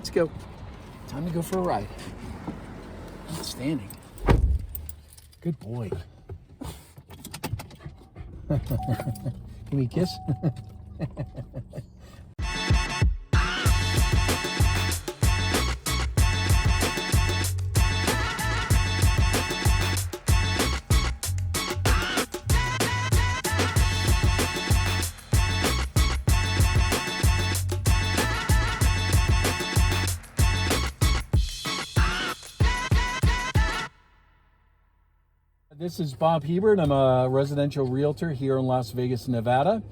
let's go. Time to go for a ride. Outstanding. Good boy. Give me a kiss. This is Bob Hebert. I'm a residential realtor here in Las Vegas, Nevada.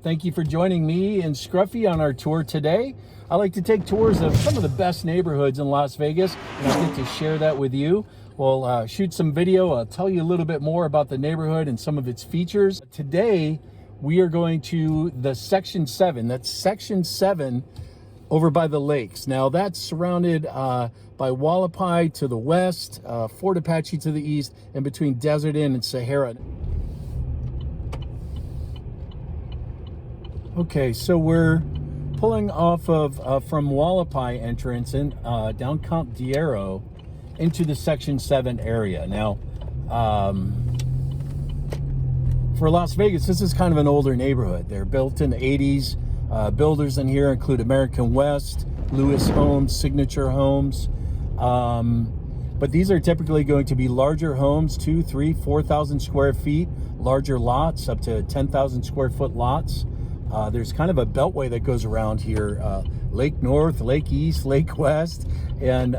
Thank you for joining me and Scruffy on our tour today. I like to take tours of some of the best neighborhoods in Las Vegas, and I get to share that with you. We'll shoot some video. I'll tell you a little bit more about the neighborhood and some of its features. Today, we are going to the Section 7. That's Section 7 over by the lakes. Now, that's surrounded by Wallapai to the west, Fort Apache to the east, and between Desert Inn and Sahara. Okay, so we're pulling off of from Wallapai entrance in down Camp Diero into the Section 7 area. Now, for Las Vegas, this is kind of an older neighborhood. They're built in the 80s. Builders in here include American West, Lewis Homes, Signature Homes. But these are typically going to be larger homes, 2,000, 3,000, 4,000 square feet, larger lots, up to 10,000 square foot lots. There's kind of a beltway that goes around here, Lake North, Lake East, Lake West. And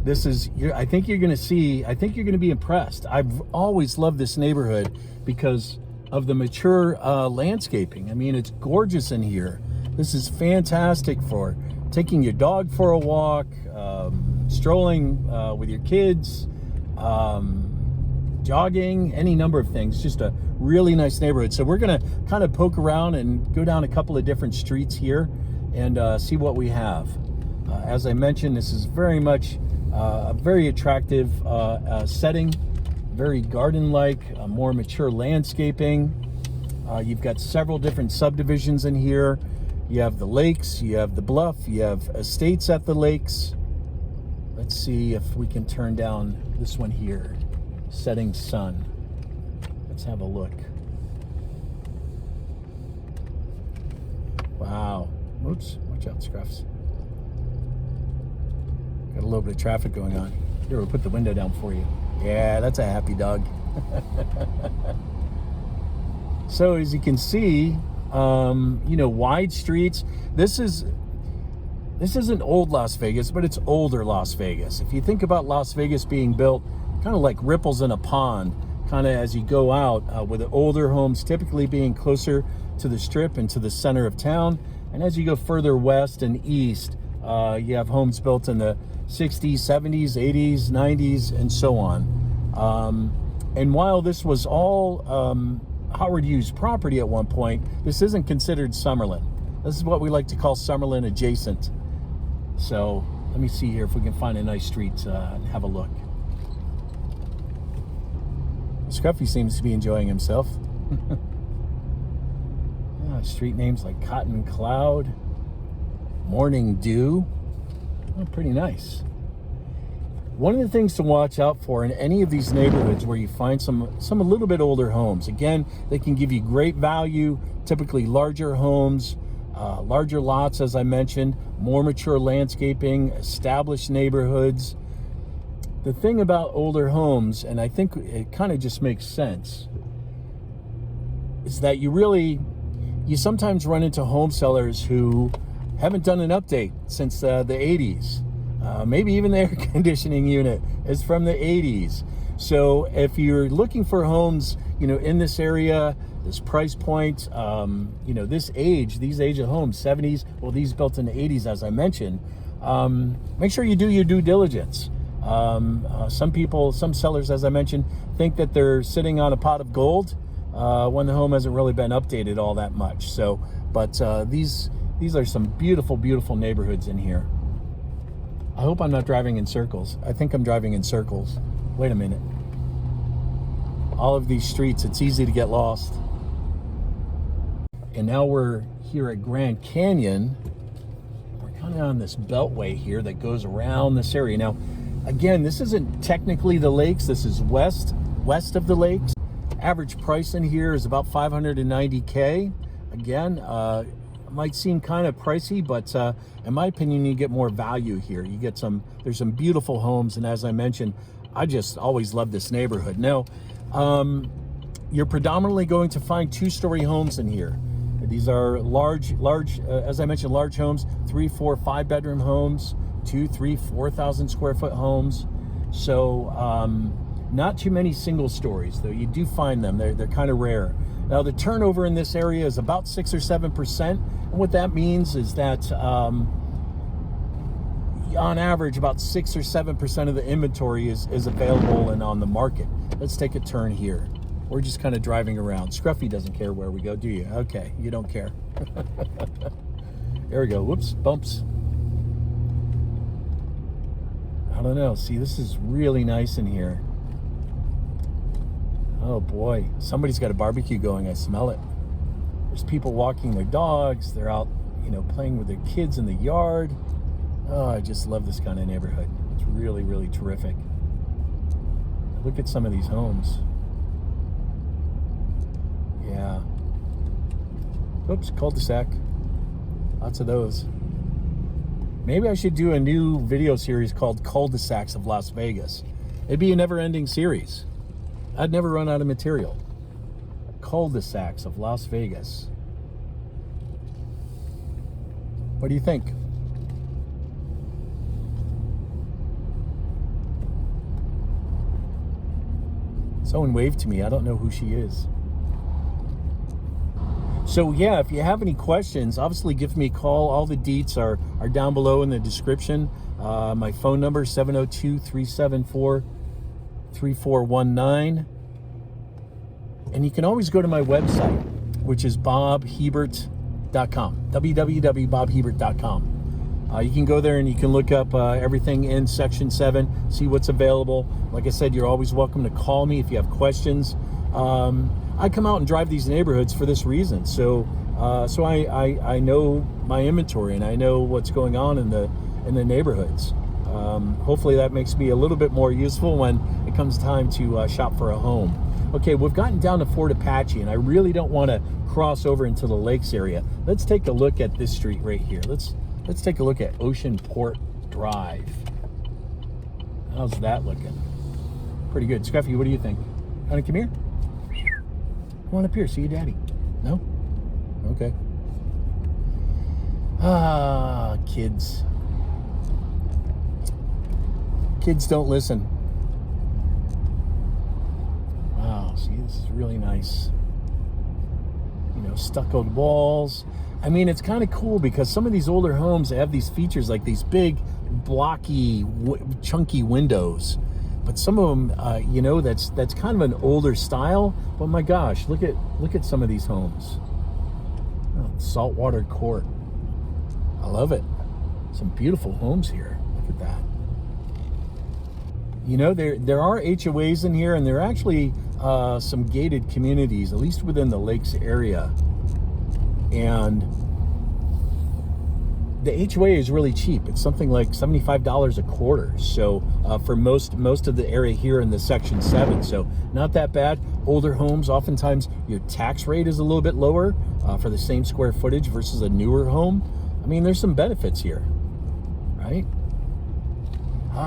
this is, I think you're going to be impressed. I've always loved this neighborhood because of the mature landscaping. I mean, it's gorgeous in here. This is fantastic for taking your dog for a walk, strolling with your kids, jogging, any number of things. Just a really nice neighborhood. So we're gonna kind of poke around and go down a couple of different streets here and see what we have. As I mentioned, this is very much a very attractive setting, very garden-like, more mature landscaping. You've got several different subdivisions in here. You have the lakes, you have the bluff, you have estates at the lakes. Let's see if we can turn down this one here, Setting Sun. Let's have a look. Wow. Oops, watch out, Scruffs. Got a little bit of traffic going on. Here, we'll put the window down for you. Yeah, that's a happy dog. So as you can see, wide streets. This isn't old Las Vegas, but it's older Las Vegas. If you think about Las Vegas being built kind of like ripples in a pond, kind of as you go out, with the older homes typically being closer to the Strip and to the center of town. And as you go further west and east, you have homes built in the 60s, 70s, 80s, 90s, and so on. And while this was all Howard Hughes property at one point, this isn't considered Summerlin. This is what we like to call Summerlin adjacent. So let me see here if we can find a nice street and have a look. Scruffy seems to be enjoying himself. Street names like Cotton Cloud, Morning Dew. Oh, pretty nice. One of the things to watch out for in any of these neighborhoods where you find some a little bit older homes, again, they can give you great value, typically larger homes, larger lots, as I mentioned, more mature landscaping, established neighborhoods. The thing about older homes, and I think it kind of just makes sense, is that you sometimes run into home sellers who haven't done an update since the 80s. Maybe even the air conditioning unit is from the 80s. So if you're looking for homes, in this area, this price point, this age, these age of homes, 70s, well, these built in the 80s, as I mentioned, make sure you do your due diligence. Some sellers, as I mentioned, think that they're sitting on a pot of gold when the home hasn't really been updated all that much. So, but these are some beautiful, beautiful neighborhoods in here. I hope I'm not driving in circles. I think I'm driving in circles. Wait a minute. All of these streets, it's easy to get lost. And now we're here at Grand Canyon. We're kind kind of on this beltway here that goes around this area. Now, again, this isn't technically the lakes. This is west of the lakes. Average price in here is about $590K. Again, it might seem kind of pricey, but in my opinion, you get more value here. You get there's some beautiful homes, and as I mentioned, I just always love this neighborhood. Now, you're predominantly going to find 2-story homes in here. These are large, as I mentioned, large homes, 3, 4, 5-bedroom homes, 2, 3, 4,000 square foot homes. So not too many single stories, though. You do find them. They're kind of rare. Now, the turnover in this area is about 6 or 7%. And what that means is that on average, about 6 or 7% of the inventory is available and on the market. Let's take a turn here. We're just kind of driving around. Scruffy doesn't care where we go, do you? Okay, you don't care. There we go. Whoops, bumps. I don't know. See, this is really nice in here. Oh boy, somebody's got a barbecue going. I smell it. There's people walking their dogs. They're out, playing with their kids in the yard. Oh, I just love this kind of neighborhood. It's really, really terrific. Look at some of these homes. Yeah. Oops, cul-de-sac. Lots of those. Maybe I should do a new video series called Cul-de-sacs of Las Vegas. It'd be a never-ending series. I'd never run out of material. Cul-de-sacs of Las Vegas. What do you think? Someone waved to me. I don't know who she is. So yeah, if you have any questions, obviously give me a call. All the deets are down below in the description. My phone number is 702-374-3419. And you can always go to my website, which is bobhebert.com, www.bobhebert.com. You can go there and you can look up everything in Section 7, see what's available. Like I said, you're always welcome to call me if you have questions. I come out and drive these neighborhoods for this reason. So I know my inventory and I know what's going on in the neighborhoods. Hopefully that makes me a little bit more useful when it comes time to shop for a home. Okay, we've gotten down to Fort Apache, and I really don't want to cross over into the lakes area. Let's take a look at this street right here. Let's take a look at Ocean Port Drive. How's that looking? Pretty good. Scruffy, what do you think? Want to come here? Come on up here, see your daddy. No? Okay. Ah, kids. Kids don't listen. Wow, see, this is really nice. Stuccoed walls. I mean, it's kind of cool because some of these older homes have these features like these big, blocky, chunky windows. But some of them, that's kind of an older style. But my gosh, look at some of these homes. Oh, saltwater court. I love it. Some beautiful homes here. Look at that. There are HOAs in here, and there are actually some gated communities, at least within the lakes area. And the HOA is really cheap. It's something like $75 a quarter. So for most of the area here in the Section 7, so not that bad. Older homes, oftentimes your tax rate is a little bit lower for the same square footage versus a newer home. I mean, there's some benefits here, right?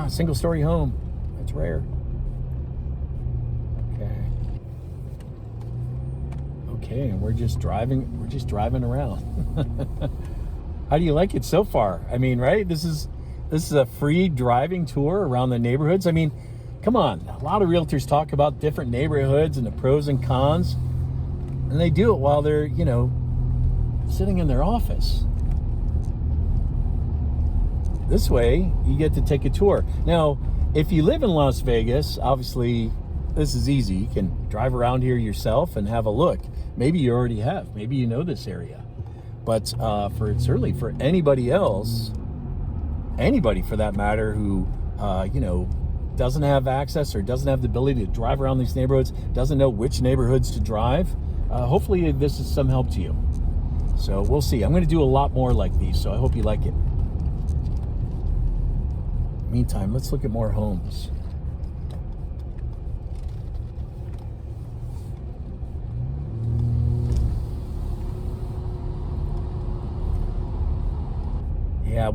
Single story home. That's rare. Okay, and we're just driving around. How do you like it so far? I mean, right? This is a free driving tour around the neighborhoods. I mean, come on. A lot of realtors talk about different neighborhoods and the pros and cons, and they do it while they're, sitting in their office. This way, you get to take a tour. Now, if you live in Las Vegas, obviously, this is easy. You can drive around here yourself and have a look. Maybe you already have. Maybe you know this area. But certainly for anybody else, anybody for that matter, who doesn't have access or doesn't have the ability to drive around these neighborhoods, doesn't know which neighborhoods to drive, hopefully this is some help to you. So we'll see. I'm going to do a lot more like these, so I hope you like it. Meantime, let's look at more homes. Yeah,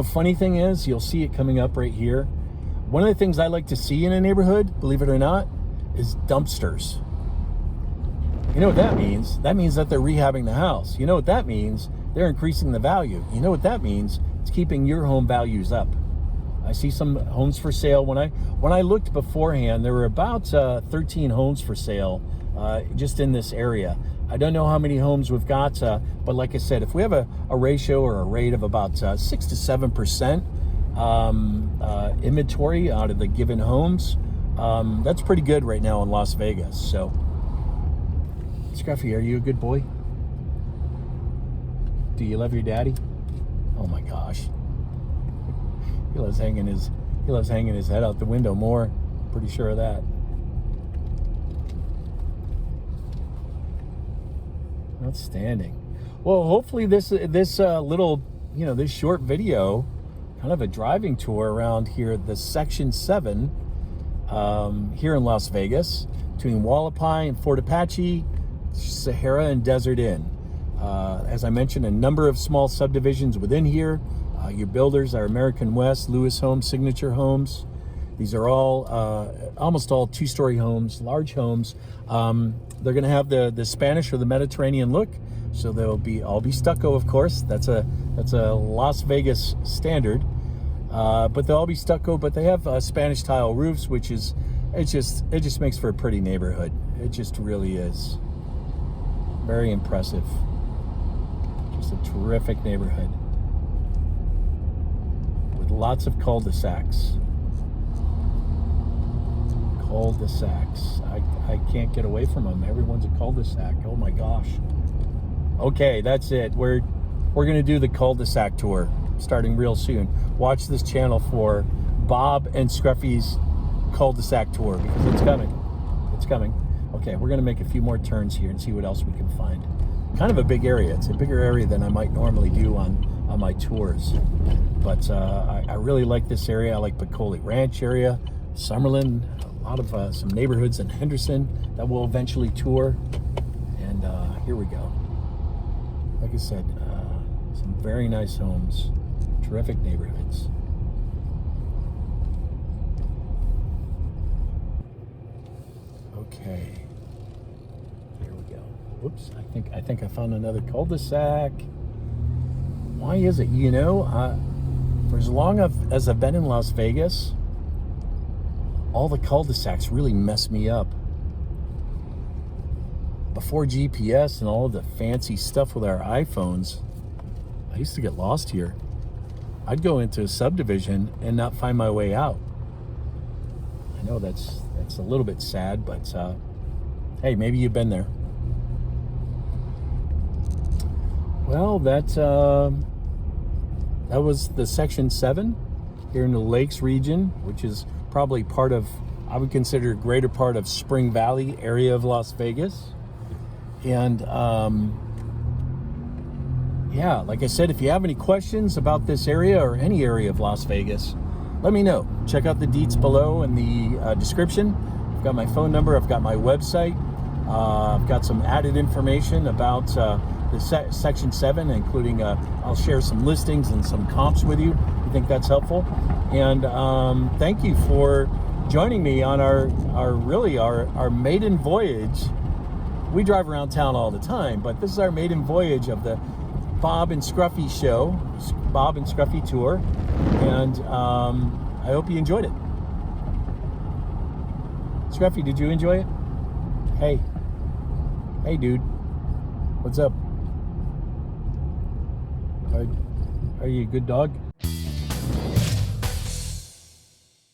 funny thing is, you'll see it coming up right here. One of the things I like to see in a neighborhood, believe it or not, is dumpsters. You know what that means? That means that they're rehabbing the house. You know what that means? They're increasing the value. You know what that means? It's keeping your home values up. I see some homes for sale. When I looked beforehand, there were about 13 homes for sale just in this area. I don't know how many homes we've got, but like I said, if we have a ratio or a rate of about 6 to 7% inventory out of the given homes, that's pretty good right now in Las Vegas. So, Scruffy, are you a good boy? Do you love your daddy? Oh my gosh. He loves hanging his head out the window more. Pretty sure of that. Outstanding. Well, hopefully this little, this short video, kind of a driving tour around here, the Section 7 here in Las Vegas, between Wallapai and Fort Apache, Sahara and Desert Inn. As I mentioned, a number of small subdivisions within here. Your builders are American West, Lewis Homes, Signature Homes. These are all almost all two-story homes, large homes. They're going to have the Spanish or the Mediterranean look, so they'll all be stucco, of course. That's a Las Vegas standard. But they'll all be stucco. But they have Spanish tile roofs, which is it just makes for a pretty neighborhood. It just really is very impressive. Just a terrific neighborhood with lots of cul-de-sacs. I can't get away from them. Everyone's a cul-de-sac. Oh my gosh. Okay, that's it. We're going to do the cul-de-sac tour starting real soon. Watch this channel for Bob and Scruffy's cul-de-sac tour, because it's coming. It's coming. Okay, we're going to make a few more turns here and see what else we can find. Kind of a big area. It's a bigger area than I might normally do on my tours. But I really like this area. I like Piccoli Ranch area, Summerlin, a lot of some neighborhoods in Henderson that we'll eventually tour. And here we go. Like I said, some very nice homes, terrific neighborhoods. Okay, here we go. Whoops, I think I found another cul-de-sac. Why is it? For as long as I've been in Las Vegas, all the cul-de-sacs really mess me up. Before GPS and all of the fancy stuff with our iPhones, I used to get lost here. I'd go into a subdivision and not find my way out. I know that's a little bit sad, but hey, maybe you've been there. Well, that was the Section 7 here in the Lakes region, which is probably part of, I would consider, a greater part of Spring Valley area of Las Vegas. And yeah, like I said, if you have any questions about this area or any area of Las Vegas, let me know. Check out the deets below in the description. I've got my phone number. I've got my website. I've got some added information about the Section 7, including I'll share some listings and some comps with you. I think that's helpful. And thank you for joining me on our maiden voyage. We drive around town all the time, but this is our maiden voyage of the Bob and Scruffy show, Bob and Scruffy tour. And I hope you enjoyed it. Scruffy, did you enjoy it? Hey dude, what's up? Are you a good dog?